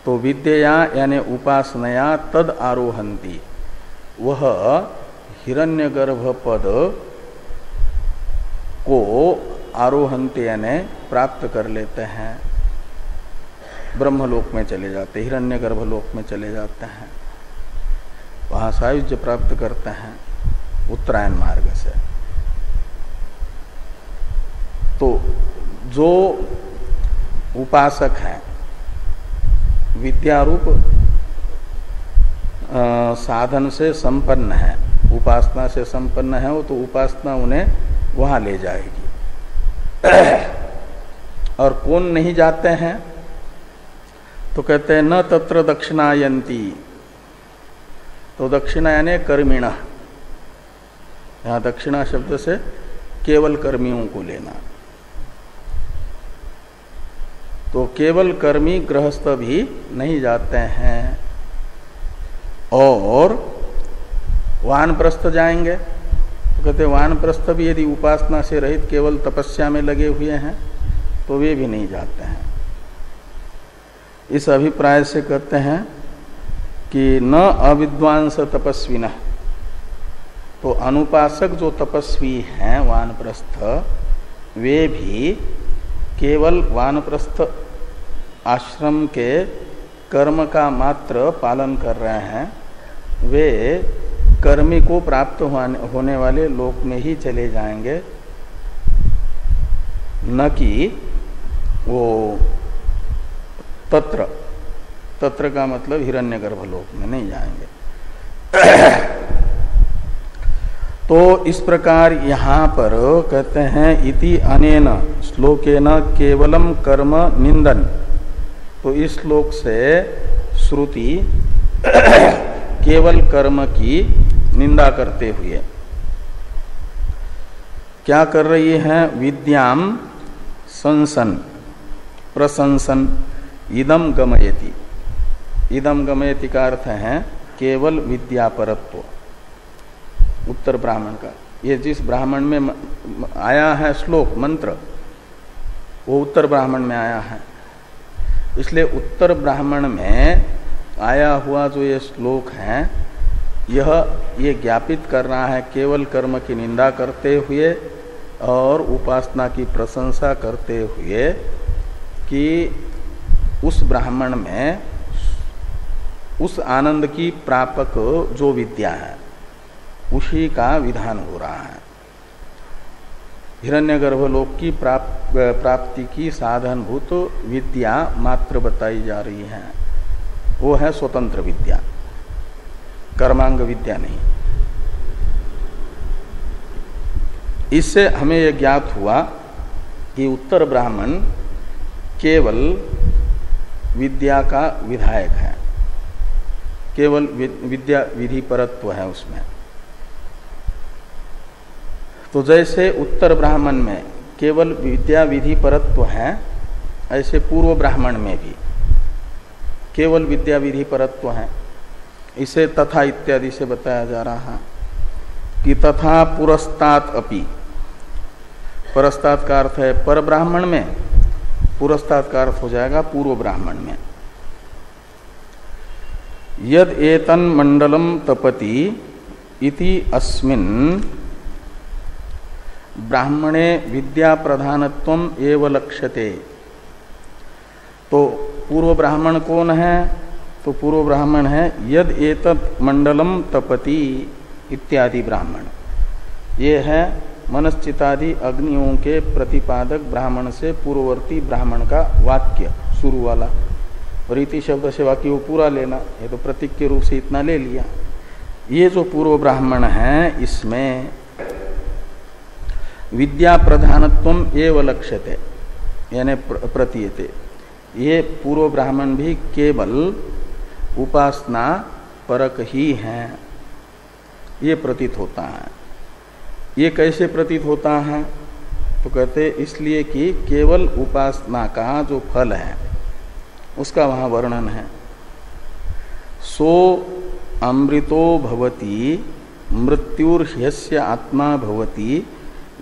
तो विद्या यानी उपासनया तद आरोहंती, वह हिरण्यगर्भ पद को आरोहंती यानी प्राप्त कर लेते हैं, ब्रह्मलोक में चले जाते, हिरण्यगर्भ लोक में चले जाते हैं, वहां सायुज्य प्राप्त करते हैं उत्तरायण मार्ग से। तो जो उपासक है विद्यारूप साधन से संपन्न है, उपासना से संपन्न है वो, तो उपासना उन्हें वहां ले जाएगी। और कौन नहीं जाते हैं? तो कहते हैं न तत्र दक्षिणायन्ति, तो दक्षिणा यानी कर्मिण, यहां दक्षिणा शब्द से केवल कर्मियों को लेना। तो केवल कर्मी गृहस्थ भी नहीं जाते हैं। और वानप्रस्थ जाएंगे, तो कहते वानप्रस्थ भी यदि उपासना से रहित केवल तपस्या में लगे हुए हैं तो वे भी नहीं जाते हैं। इस अभिप्राय से कहते हैं कि न अविद्वांस तपस्विनः, तो अनुपासक जो तपस्वी हैं वानप्रस्थ, वे भी केवल वानप्रस्थ आश्रम के कर्म का मात्र पालन कर रहे हैं, वे कर्मी को प्राप्त होने वाले लोक में ही चले जाएंगे। न कि वो तत्र का मतलब हिरण्यगर्भ लोक में नहीं जाएंगे। तो इस प्रकार यहाँ पर कहते हैं इति अनेन श्लोकेन केवलम कर्म निंदन। तो इस श्लोक से श्रुति केवल कर्म की निंदा करते हुए क्या कर रही है? विद्याम संसन प्रशंसन इदम गमयति। इदम गमयति का अर्थ है केवल विद्यापरत्व। उत्तर ब्राह्मण का ये जिस ब्राह्मण में आया है श्लोक मंत्र, वो उत्तर ब्राह्मण में आया है। इसलिए उत्तर ब्राह्मण में आया हुआ जो ये श्लोक है, ये ज्ञापित कर रहा है केवल कर्म की निंदा करते हुए और उपासना की प्रशंसा करते हुए कि उस ब्राह्मण में उस आनंद की प्रापक जो विद्या है उसी का विधान हो रहा है। हिरण्यगर्भलोक की प्राप्ति की साधनभूत विद्या मात्र बताई जा रही है, वो है स्वतंत्र विद्या, कर्मांग विद्या नहीं। इससे हमें यह ज्ञात हुआ कि उत्तर ब्राह्मण केवल विद्या का विधायक है, केवल विद्या विधि परत्व है उसमें। तो जैसे उत्तर ब्राह्मण में केवल विद्या विधि परत्व है, ऐसे पूर्व ब्राह्मण में भी केवल विद्या विधि परत्व है। इसे तथा इत्यादि से बताया जा रहा है कि तथा पुरस्तात अपि। परस्तात का अर्थ है पर ब्राह्मण में, पुरस्तात का अर्थ हो जाएगा पूर्व ब्राह्मण में। यद एतन मंडलम तपति इति अस्मिन् ब्राह्मणे विद्या प्रधानत्वम एव लक्ष्यते। तो पूर्व ब्राह्मण कौन है? तो पूर्व ब्राह्मण है यद एतत् मंडलम तपति इत्यादि ब्राह्मण। ये है मनश्चितादि अग्नियों के प्रतिपादक ब्राह्मण से पूर्ववर्ती ब्राह्मण का वाक्य शुरू वाला। और इति शब्द से वाक्य वो पूरा लेना, ये तो प्रतीक के रूप से इतना ले लिया। ये जो पूर्व ब्राह्मण है इसमें विद्या प्रधानत्वम एव लक्ष्यते यानी प्रतीयते। ये पूर्व ब्राह्मण भी केवल उपासना परक ही हैं, ये प्रतीत होता है। ये कैसे प्रतीत होता है? तो कहते इसलिए कि केवल उपासना का जो फल है उसका वहाँ वर्णन है। सो अमृतो भवति मृत्युर्ह्यस्य आत्मा भवति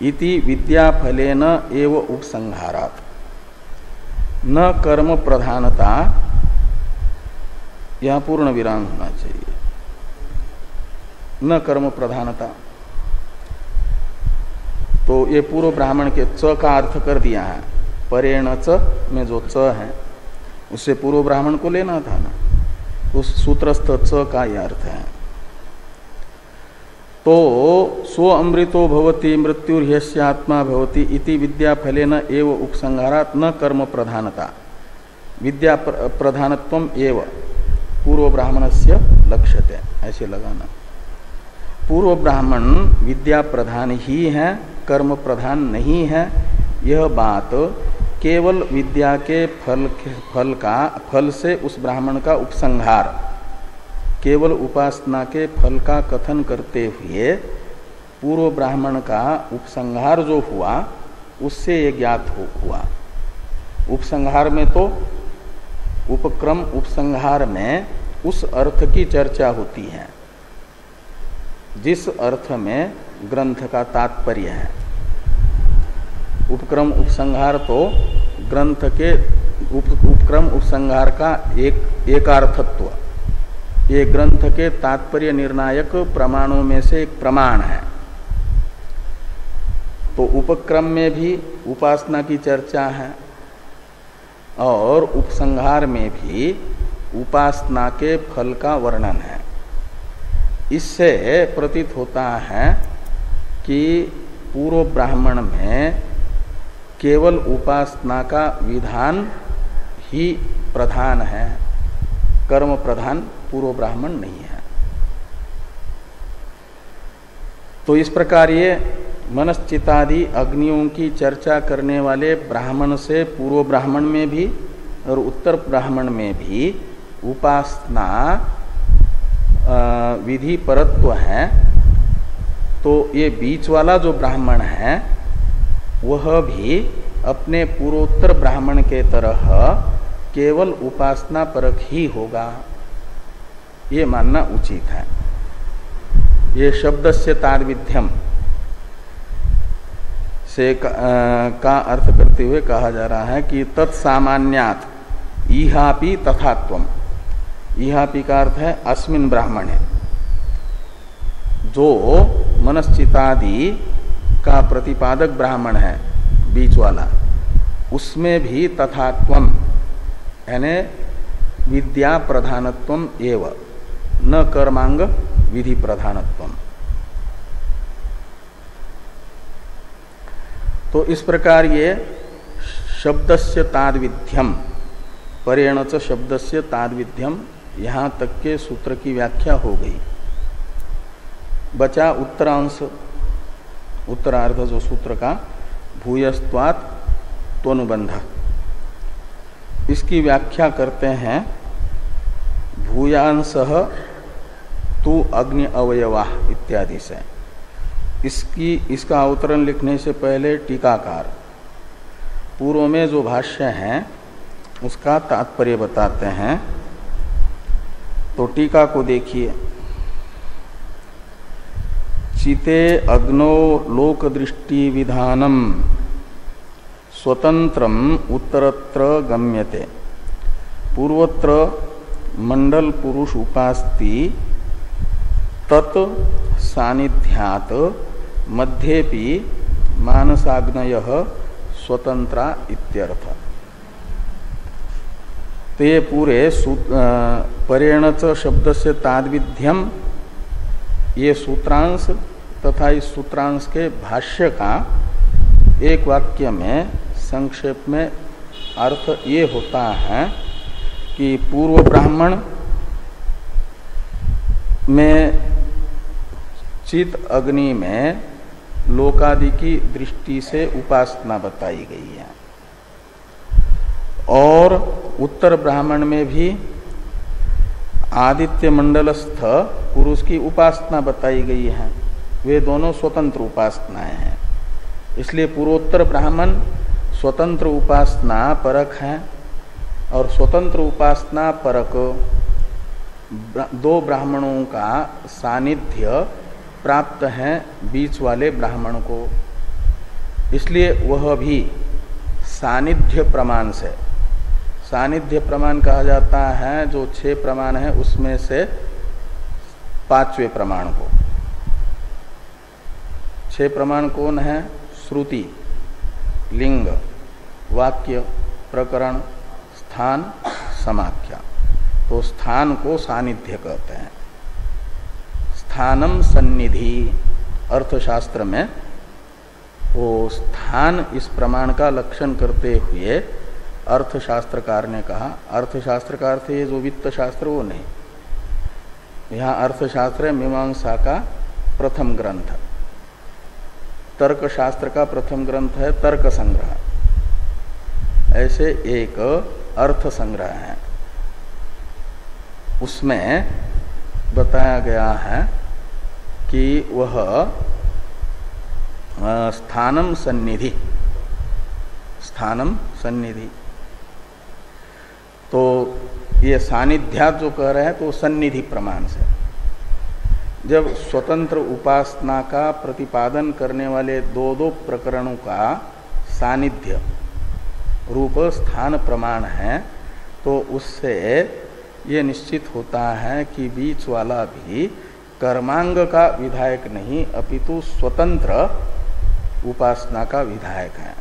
इति विद्याफलेन एव उपसंहारात् न कर्म प्रधानता। यह पूर्ण विराम होना चाहिए। न कर्म प्रधानता, तो ये पूर्व ब्राह्मण के च का अर्थ कर दिया है। परेण च में जो च है उससे पूर्व ब्राह्मण को लेना था ना, उस सूत्रस्थ च का यह अर्थ है। तो सो अमृतो भवति मृत्युर्ह्यस्य आत्मा भवति इति विद्याफलेन एव उपसंहारात् न कर्म प्रधानता। विद्या प्रधानत्वम एव पूर्व ब्राह्मणस्य लक्ष्यते, ऐसे लगाना। पूर्व ब्राह्मण विद्या प्रधान ही है, कर्म प्रधान नहीं है। यह बात केवल विद्या के फल से उस ब्राह्मण का उपसंहार, केवल उपासना के फल का कथन करते हुए पूर्व ब्राह्मण का उपसंहार जो हुआ उससे ये ज्ञात हुआ। उपसंहार में तो उपक्रम उपसंहार में उस अर्थ की चर्चा होती है जिस अर्थ में ग्रंथ का तात्पर्य है। उपक्रम उपसंहार तो ग्रंथ के उपक्रम उपसंहार का एकार्थत्व, ये ग्रंथ के तात्पर्य निर्णायक प्रमाणों में से एक प्रमाण है। तो उपक्रम में भी उपासना की चर्चा है और उपसंहार में भी उपासना के फल का वर्णन है। इससे प्रतीत होता है कि पूर्व ब्राह्मण में केवल उपासना का विधान ही प्रधान है, कर्म प्रधान पूर्व ब्राह्मण नहीं है। तो इस प्रकार ये मनश्चितादि अग्नियों की चर्चा करने वाले ब्राह्मण से पूर्व ब्राह्मण में भी और उत्तर ब्राह्मण में भी उपासना विधि परत्व है। तो ये बीच वाला जो ब्राह्मण है वह भी अपने पूर्वोत्तर ब्राह्मण के तरह केवल उपासना परक ही होगा, ये मानना उचित है। ये शब्दस्य ताद्विध्यम से का अर्थ करते हुए कहा जा रहा है कि तत्सामान्यात् इहापि तथात्वम। इहापि का अर्थ है अस्मिन् ब्राह्मणे, जो मनश्चितादि का प्रतिपादक ब्राह्मण है बीच वाला, उसमें भी तथात्वम यानी विद्या प्रधानत्वम एव न कर्मांग विधि प्रधानत्वम। तो इस प्रकार ये शब्दस्य ताद्विध्यम, परेण च शब्दस्य ताद्विध्यम, यहाँ तक के सूत्र की व्याख्या हो गई। बचा उत्तरांश, उत्तरार्ध जो सूत्र का भूयस्त्वात् त्वनुबंध, इसकी व्याख्या करते हैं भूयांसः तु अग्नि अवयवाः इत्यादि से। इसका अवतरण लिखने से पहले टीकाकार पूर्व में जो भाष्य है उसका तात्पर्य बताते हैं। तो टीका को देखिए। चिते अग्नो लोक दृष्टि विधानम स्वतंत्रम उत्तरत्र गम्यते, पूर्वत्र मंडल पुरुष उपास्ति तत् सानिध्यात मध्येपि मानसाग्नयः स्वतंत्रा इत्यर्थ। तो ये पूरे परेण च शब्द से ताद्विध्यम, ये सूत्रांश तथा इस सूत्रांश के भाष्य का एक वाक्य में संक्षेप में अर्थ ये होता है कि पूर्व ब्राह्मण में चित अग्नि में लोकादि की दृष्टि से उपासना बताई गई है, और उत्तर ब्राह्मण में भी आदित्य मंडलस्थ पुरुष की उपासना बताई गई है। वे दोनों स्वतंत्र उपासनाएं हैं, इसलिए पूर्वोत्तर ब्राह्मण स्वतंत्र उपासना परक है, और स्वतंत्र उपासना परक दो ब्राह्मणों का सानिध्य प्राप्त है बीच वाले ब्राह्मण को, इसलिए वह भी सानिध्य प्रमाण से, सानिध्य प्रमाण कहा जाता है जो 6 प्रमाण है उसमें से 5वें प्रमाण को। 6 प्रमाण कौन है? श्रुति, लिंग, वाक्य, प्रकरण, स्थान, समाख्या। तो स्थान को सानिध्य कहते हैं। स्थानम सन्निधि अर्थशास्त्र में वो स्थान इस प्रमाण का लक्षण करते हुए अर्थशास्त्रकार ने कहा, अर्थशास्त्र का अर्थ ये जो वित्त शास्त्र वो नहीं, यहाँ अर्थशास्त्र मीमांसा का प्रथम ग्रंथ, तर्क शास्त्र का प्रथम ग्रंथ है तर्क संग्रह, ऐसे एक अर्थ संग्रह है, उसमें बताया गया है कि वह स्थानम सन्निधि, स्थानम सन्निधि। तो ये सानिध्यात जो कह रहे हैं तो सन्निधि प्रमाण से, जब स्वतंत्र उपासना का प्रतिपादन करने वाले दो प्रकरणों का सानिध्य रूप स्थान प्रमाण है, तो उससे ये निश्चित होता है कि बीच वाला भी कर्मांग का विधायक नहीं अपितु स्वतंत्र उपासना का विधायक है।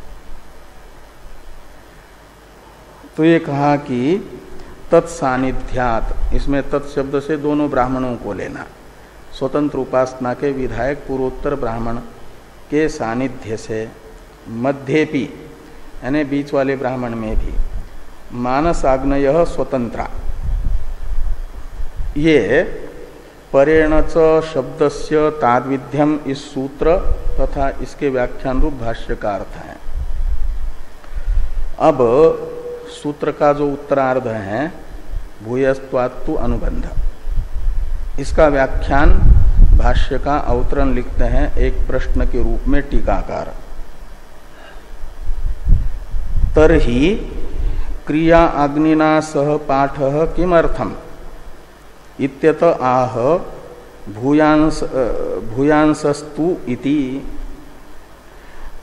तो ये कहा कि तत्सानिध्यात, इसमें तत्शब्द से दोनों ब्राह्मणों को लेना, स्वतंत्र उपासना के विधायक पूर्वोत्तर ब्राह्मण के सानिध्य से मध्येपि यानी बीच वाले ब्राह्मण में भी मानसाग्नय स्वतंत्रा, ये परेण च शब्दस्य ताद्विध्यम इस सूत्र तथा इसके व्याख्यान रूप भाष्य का अर्थ है। अब सूत्र का जो उत्तरार्ध है भूयस्त्वात्तु अनुबंध, इसका व्याख्यान भाष्य का अवतरण लिखते हैं एक प्रश्न के रूप में टीकाकार। तरहि क्रिया अग्निना सह पाठः किमर्थम इत्यत आह भूयांसस्तु इति।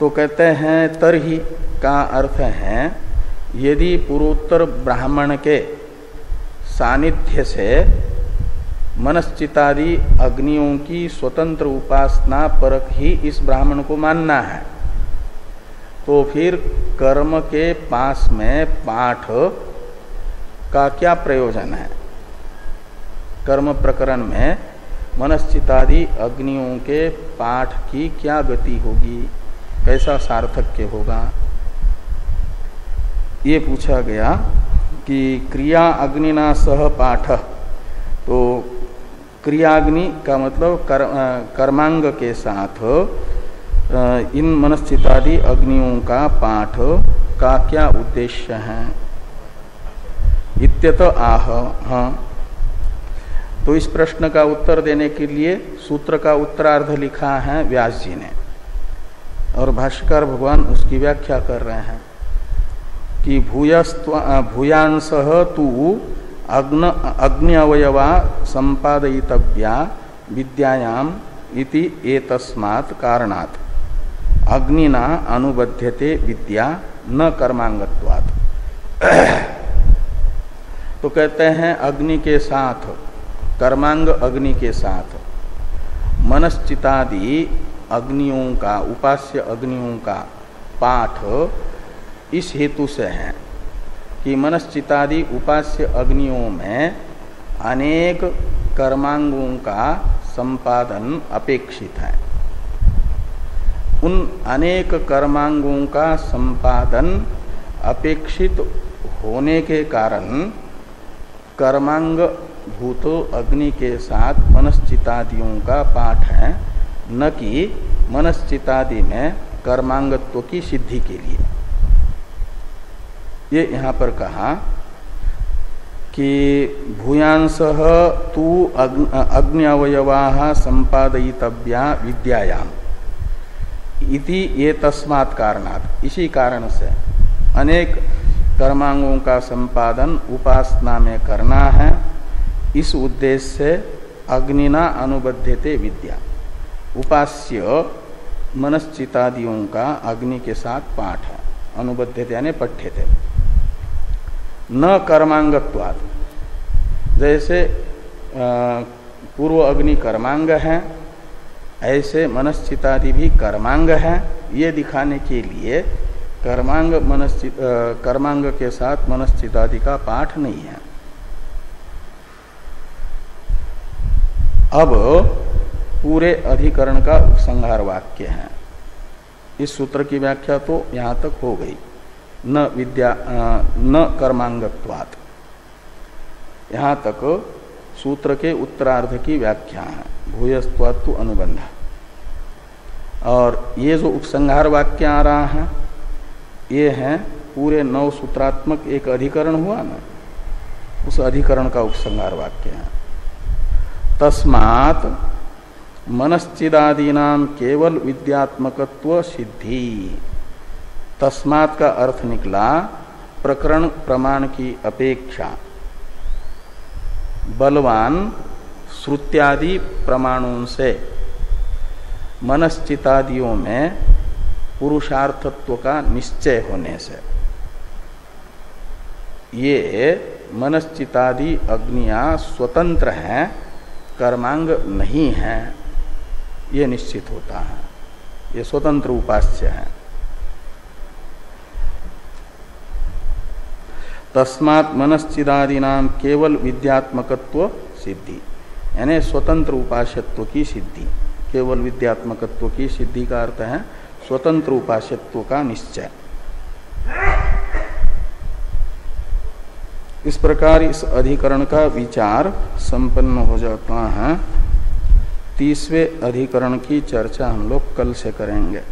तो कहते हैं तरहि का अर्थ है यदि पूर्वोत्तर ब्राह्मण के सानिध्य से मनश्चितादि अग्नियों की स्वतंत्र उपासना परक ही इस ब्राह्मण को मानना है, तो फिर कर्म के पास में पाठ का क्या प्रयोजन है? कर्म प्रकरण में मनश्चितादि अग्नियों के पाठ की क्या गति होगी, कैसा सार्थक्य होगा? ये पूछा गया कि क्रिया अग्निना सह पाठ, तो क्रियाग्नि का मतलब कर्मांग के साथ इन मनश्चितादि अग्नियों का पाठ का क्या उद्देश्य है? इत्यत आह। हाँ, तो इस प्रश्न का उत्तर देने के लिए सूत्र का उत्तरार्ध लिखा है व्यास जी ने, और भाष्यकार भगवान उसकी व्याख्या कर रहे हैं कि भूयांसः तु अग्नि अवयवा संपादयितव्या विद्यायाम इति एतस्मात् कारणात् अग्निना अनुबध्यते विद्या न कर्मांगत्वात्। तो कहते हैं अग्नि के साथ, कर्मांग अग्नि के साथ मनश्चितादि अग्नियों का, उपास्य अग्नियों का पाठ इस हेतु से है कि मनश्चितादि उपास्य अग्नियों में अनेक कर्मांगों का संपादन अपेक्षित है। उन अनेक कर्मांगों का संपादन अपेक्षित होने के कारण कर्मांग भूत अग्नि के साथ मनश्चितादियों का पाठ है, न कि मनश्चितादि में कर्मांगत्व की सिद्धि के लिए। ये यहाँ पर कहा कि भूयांसः तु अग्नि अवयवाः संपादयितव्या विद्यायाम इति ये तस्मात् कारणात्, इसी कारण से अनेक कर्मांगों का संपादन उपासना में करना है। इस उद्देश्य से अग्निना अनुबध्यते विद्या, उपास्य मनश्चितादियों का अग्नि के साथ पाठ है, अनुबध्यते यानी पठ्यते। न कर्मांगत्वात्, जैसे पूर्व अग्नि कर्मांग है, ऐसे मनश्चितादि भी कर्मांग है। ये दिखाने के लिए कर्मांग के साथ मनश्चितादि का पाठ नहीं है। अब पूरे अधिकरण का उपसंहार वाक्य है। इस सूत्र की व्याख्या तो यहाँ तक हो गई। न कर्मांगत्वात्, यहाँ तक सूत्र के उत्तरार्ध की व्याख्या है, भूयस्त्वात्तु अनुबंध। और ये जो उपसंहार वाक्य आ रहा है, ये है पूरे 9 सूत्रात्मक एक अधिकरण हुआ ना, उस अधिकरण का उपसंहार वाक्य है। तस्मात् मनश्चिदादीनाम केवल विद्यात्मकत्व सिद्धि। तस्मात् का अर्थ निकला प्रकरण प्रमाण की अपेक्षा बलवान श्रुत्यादि प्रमाणों से मनश्चितादियों में पुरुषार्थत्व का निश्चय होने से ये मनश्चितादि अग्नियां स्वतंत्र हैं, कर्मांग नहीं हैं, ये निश्चित होता है। ये स्वतंत्र उपास्य है। तस्मात् मनश्चिदादीनाम केवल विद्यात्मकत्व सिद्धि, यानी स्वतंत्र उपास्यत्व की सिद्धि। केवल विद्यात्मकत्व की सिद्धि का अर्थ है स्वतंत्र उपास्यत्व का निश्चय। इस प्रकार इस अधिकरण का विचार संपन्न हो जाता है। 30वें अधिकरण की चर्चा हम लोग कल से करेंगे।